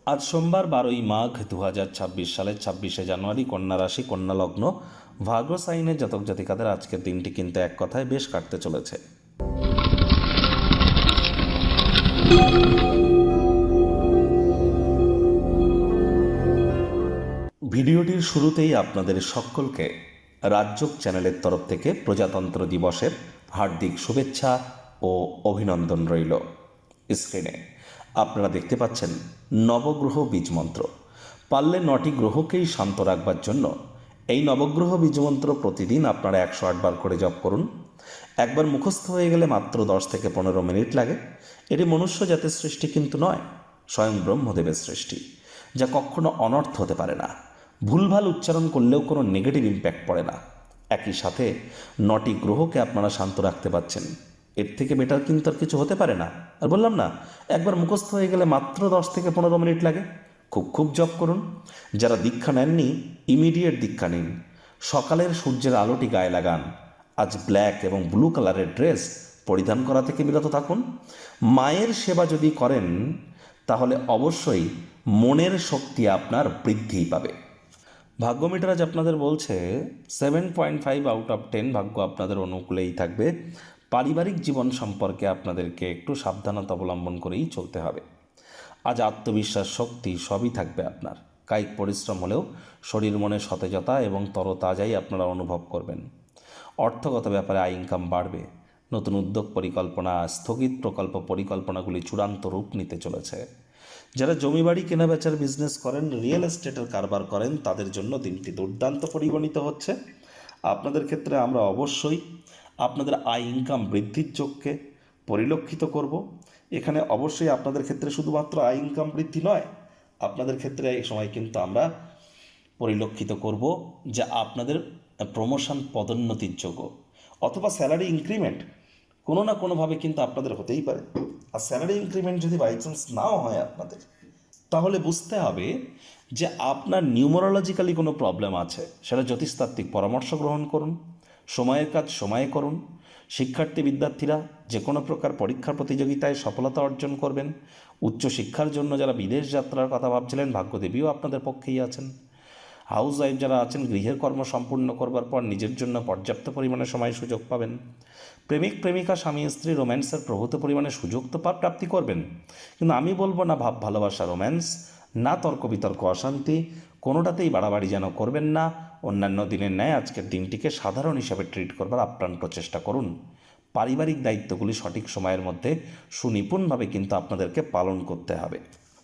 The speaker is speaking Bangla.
আজ সোমবার 12ই মাঘ 2026 সালের 26শে জানুয়ারি, কন্যা রাশি, কন্যা লগ্ন, ভাগ্য সাইনের জাতক জাতিকাদের আজকের দিনটি কিন্তু এক কথায় বেশ কাটতে চলেছে। ভিডিওটির শুরুতেই আপনাদের সকলকে রাজযোগ চ্যানেলের তরফ থেকে প্রজাতন্ত্র দিবসের হার্দিক শুভেচ্ছা ও অভিনন্দন রইল। স্ক্রিনে আপনারা দেখতে পাচ্ছেন নবগ্রহ বীজমন্ত্র। পারলে 9টি গ্রহকেই শান্ত রাখবার জন্য এই নবগ্রহ বীজমন্ত্র প্রতিদিন আপনারা 108 বার করে জপ করুন। একবার মুখস্থ হয়ে গেলে মাত্র 10 থেকে 15 মিনিট লাগে। এটি মনুষ্য জাতির সৃষ্টি কিন্তু নয়, স্বয়ং ব্রহ্মদেবের সৃষ্টি, যা কখনো অনর্থ হতে পারে না। ভুলভাল উচ্চারণ করলেও কোনো নেগেটিভ ইম্প্যাক্ট পড়ে না। একই সাথে 9টি গ্রহকে আপনারা শান্ত রাখতে পারছেন, এর থেকে বেটার কিন্তু আর কিছু হতে পারে না। আর বললাম না, একবার মুখস্থ হয়ে গেলে মাত্র 10 থেকে 15 মিনিট লাগে। খুব জপ করুন। যারা দীক্ষা নেননি, ইমিডিয়েট দীক্ষা নিন। সকালের সূর্যের আলোটি গায়ে লাগান। আজ ব্ল্যাক এবং ব্লু কালারের ড্রেস পরিধান করা থেকে বিরত থাকুন। মায়ের সেবা যদি করেন তাহলে অবশ্যই মনের শক্তি আপনার বৃদ্ধি পাবে। ভাগ্য মিটার আজ আপনাদের বলছে 7.5 আউট অফ 10 ভাগ্য আপনাদের অনুকূলেই থাকবে। পারিবারিক জীবন সম্পর্কে আপনাদেরকে একটু সাবধানতা অবলম্বন করেই চলতে হবে। আজ আত্মবিশ্বাস, শক্তি সবই থাকবে আপনার। কায়িক পরিশ্রম হলেও শরীর মনে সতেজতা এবং তরতাজাই আপনারা অনুভব করবেন। অর্থগত ব্যাপারে আয় ইনকাম বাড়বে। নতুন উদ্যোগ পরিকল্পনা, স্থগিত প্রকল্প পরিকল্পনাগুলি চূড়ান্ত রূপ নিতে চলেছে। যারা জমি বাড়ি কেনাবেচার বিজনেস করেন, রিয়েল এস্টেটের কারবার করেন, তাদের জন্য দিনটি দুর্দান্ত পরিগণিত হচ্ছে। আপনাদের ক্ষেত্রে আমরা অবশ্যই আপনাদের আয় ইনকাম বৃদ্ধির চোখকে পরিলক্ষিত করব। এখানে অবশ্যই আপনাদের ক্ষেত্রে শুধুমাত্র আয় ইনকাম বৃদ্ধি নয়, আপনাদের ক্ষেত্রে এই সময় কিন্তু আমরা পরিলক্ষিত করব যে আপনাদের প্রমোশন, পদোন্নতির যোগ্য অথবা স্যালারি ইনক্রিমেন্ট কোনো না কোনোভাবে কিন্তু আপনাদের হতেই পারে। আর স্যালারি ইনক্রিমেন্ট যদি বাই চান্স নাও হয় আপনাদের, তাহলে বুঝতে হবে যে আপনার নিউমারোলজিক্যালি কোনো প্রবলেম আছে। সেটা জ্যোতিষতাত্ত্বিক পরামর্শ গ্রহণ করুন। সময়ের কাজ সময়ে করুন। শিক্ষার্থী বিদ্যার্থীরা যে কোনো প্রকার পরীক্ষা প্রতিযোগিতায় সফলতা অর্জন করবেন। উচ্চশিক্ষার জন্য যারা বিদেশ যাত্রার কথা ভাবছিলেন, ভাগ্যদেবীও আপনাদের পক্ষেই আছেন। হাউস ওয়াইফ যারা আছেন, গৃহের কর্ম সম্পূর্ণ করবার পর নিজের জন্য পর্যাপ্ত পরিমাণে সময় সুযোগ পাবেন। প্রেমিক প্রেমিকা, স্বামী স্ত্রী রোম্যান্সের প্রভূত পরিমাণে সুযোগ তো প্রাপ্তি করবেন, কিন্তু আমি বলবো না ভাব ভালোবাসা রোম্যান্স, না তর্ক বিতর্ক অশান্তি, কোনোটাতেই বাড়াবাড়ি যেন করবেন না। অন্যান্য দিনের ন্যায় আজকের দিনটিকে সাধারণ হিসাবে ট্রিট করবার আপ্রাণ প্রচেষ্টা করুন। পারিবারিক দায়িত্বগুলি সঠিক সময়ের মধ্যে সুনিপুণভাবে কিন্তু আপনাদেরকে পালন করতে হবে।